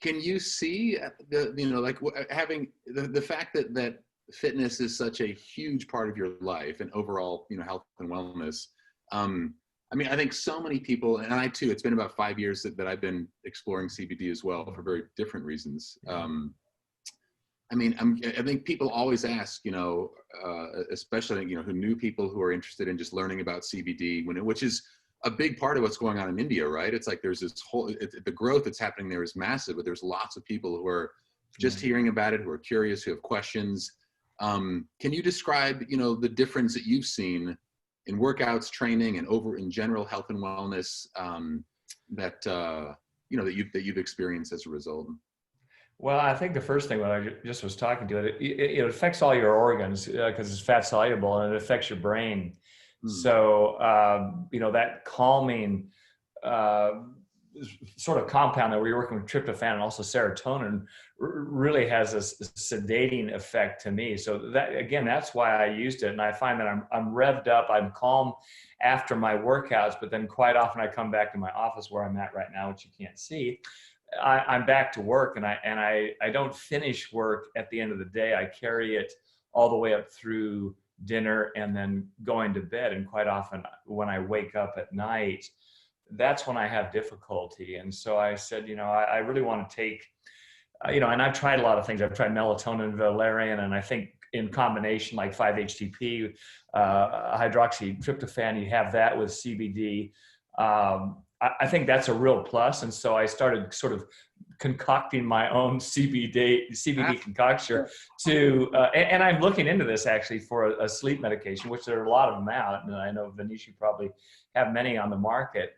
can you see like having the fact that fitness is such a huge part of your life and overall, health and wellness. I mean, I think so many people, and I too, it's been about 5 years that I've been exploring CBD as well for very different reasons. I mean, I think people always ask, especially, who knew people who are interested in just learning about CBD, which is a big part of what's going on in India, right? It's like there's this whole, the growth that's happening there is massive, but there's lots of people who are just hearing about it, who are curious, who have questions. Can you describe, the difference that you've seen in workouts, training, and in general health and wellness that you've experienced as a result? Well, I think the first thing when I just was talking to it affects all your organs because it's fat soluble and it affects your brain. So, that calming sort of compound that we're working with, tryptophan and also serotonin, really has a sedating effect to me. So that's why I used it. And I find that I'm revved up, I'm calm after my workouts, but then quite often I come back to my office where I'm at right now, which you can't see. I'm back to work, and I don't finish work at the end of the day. I carry it all the way up through dinner and then going to bed. And quite often when I wake up at night, that's when I have difficulty. And so I said, I really want to take, and I've tried a lot of things. I've tried melatonin, valerian, and I think in combination, like 5-HTP, hydroxytryptophan, you have that with CBD. I think that's a real plus. And so I started sort of concocting my own CBD concoction and I'm looking into this actually for a sleep medication, which there are a lot of them out. And I know, Vinesh, you probably have many on the market.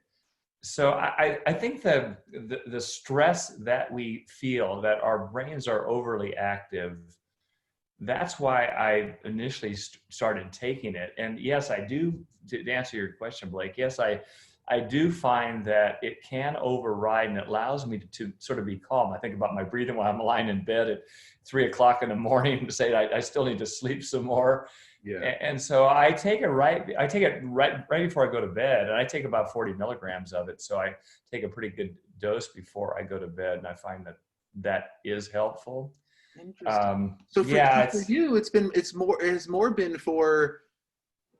So I think the stress that we feel, that our brains are overly active, that's why I initially started taking it. And yes, I do, to answer your question, Blake, yes, I do find that it can override, and it allows me to sort of be calm. I think about my breathing while I'm lying in bed at 3 o'clock in the morning to say I still need to sleep some more. Yeah. And so I take it right before I go to bed, and I take about 40 milligrams of it. So I take a pretty good dose before I go to bed, and I find that is helpful. Interesting. So for you, it has more been for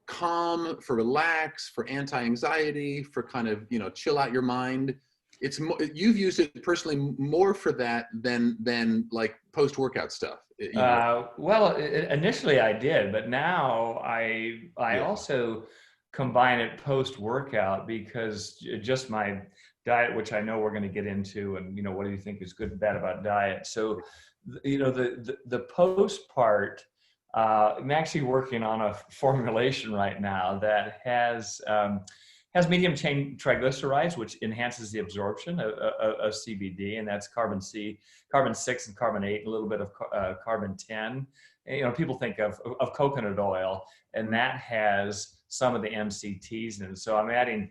calm, for relax, for anti-anxiety, for kind of, chill out your mind. It's more, you've used it personally more for that than like post-workout stuff. Well, initially I did, but now I also combine it post-workout because just my diet, which I know we're going to get into, and what do you think is good and bad about diet? So, the post part. I'm actually working on a formulation right now that has medium chain triglycerides, which enhances the absorption of CBD, and that's carbon 6, and carbon 8, and a little bit of carbon 10. And, people think of coconut oil, and that has some of the MCTs in it. So I'm adding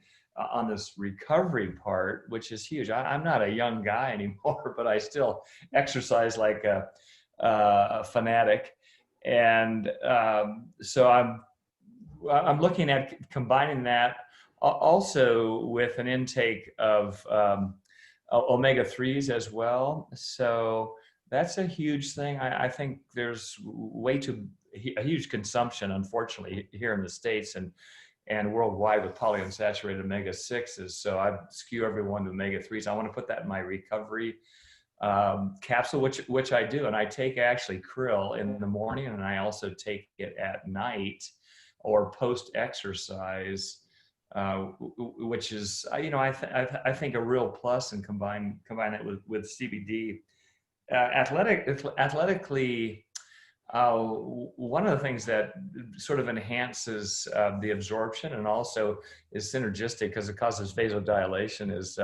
on this recovery part, which is huge. I'm not a young guy anymore, but I still exercise like a fanatic. And so I'm looking at combining that also with an intake of omega-3s as well. So that's a huge thing. I think there's a huge consumption, unfortunately, here in the States and worldwide with polyunsaturated omega-6s. So I skew everyone to omega-3s. I want to put that in my recovery capsule, which I do, and I take actually krill in the morning, and I also take it at night or post exercise, which is I think a real plus, and combine it with CBD. Athletically, one of the things that sort of enhances the absorption and also is synergistic because it causes vasodilation is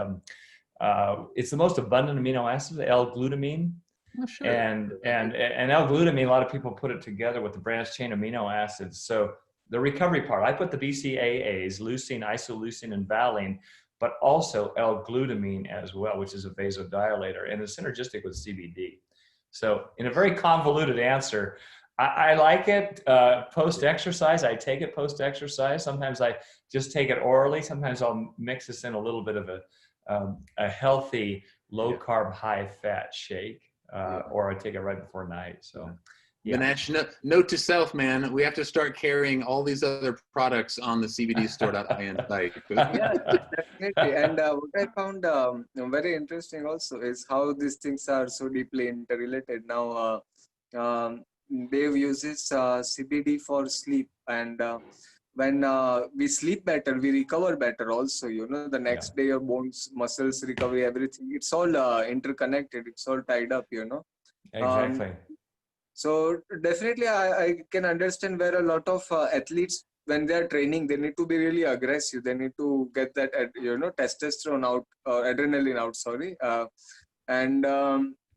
it's the most abundant amino acid, L-glutamine. Oh, sure. And L-glutamine, a lot of people put it together with the branched chain amino acids. So the recovery part, I put the BCAAs, leucine, isoleucine, and valine, but also L-glutamine as well, which is a vasodilator, and it's synergistic with CBD. So in a very convoluted answer, I like it post-exercise. I take it post-exercise. Sometimes I just take it orally. Sometimes I'll mix this in a little bit of a healthy low carb, high fat shake, or I take it right before night. So, yeah. Vinesh, note to self, man, we have to start carrying all these other products on the cbdstore.in site. Yeah, definitely. And what I found very interesting also is how these things are so deeply interrelated. Now, Dave uses CBD for sleep, and when we sleep better, we recover better also. You know, the next day, your bones, muscles, recovery, everything, it's all interconnected. It's all tied up, you know. Exactly. So definitely, I can understand where a lot of athletes, when they are training, they need to be really aggressive. They need to get that, testosterone out, adrenaline out. Sorry, and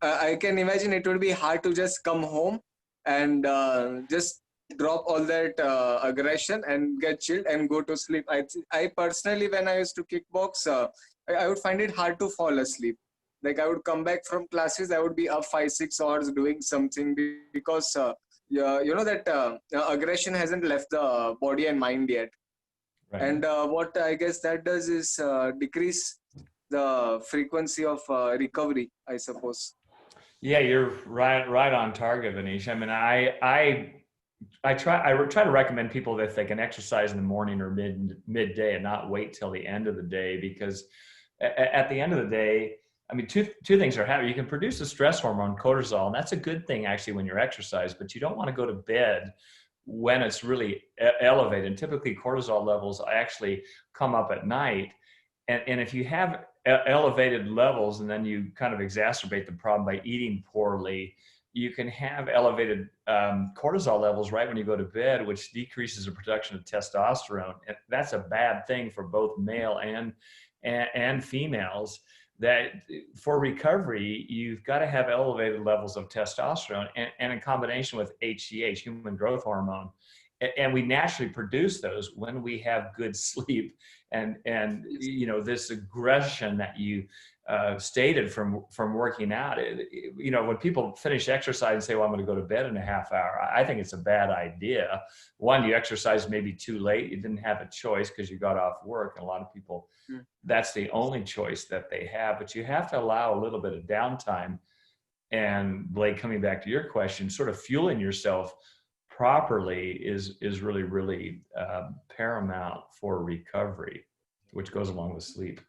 I can imagine it would be hard to just come home and just drop all that aggression and get chilled and go to sleep. I personally, when I used to kickbox, I would find it hard to fall asleep. Like I would come back from classes, I would be up 5-6 hours doing something because yeah, you know that aggression hasn't left the body and mind yet. Right. And what I guess that does is decrease the frequency of recovery, I suppose. Yeah, you're right on target, Vinesh. I mean, I try to recommend people that if they can exercise in the morning or midday and not wait till the end of the day, because at the end of the day, I mean, two things are happening. You can produce a stress hormone, cortisol, and that's a good thing actually when you're exercise, but you don't want to go to bed when it's really elevated. And typically cortisol levels actually come up at night. And if you have elevated levels and then you kind of exacerbate the problem by eating poorly, you can have elevated cortisol levels right when you go to bed, which decreases the production of testosterone. And that's a bad thing for both male and females. That for recovery, you've got to have elevated levels of testosterone and in combination with HGH, human growth hormone. And we naturally produce those when we have good sleep and you know, this aggression that you stated from working out. You know, when people finish exercise and say, well, I'm going to go to bed in a half hour, I think it's a bad idea. One, you exercised maybe too late. You didn't have a choice because you got off work. And a lot of people, that's the only choice that they have. But you have to allow a little bit of downtime. And Blake, coming back to your question, sort of fueling yourself properly is really, really paramount for recovery, which goes along with sleep.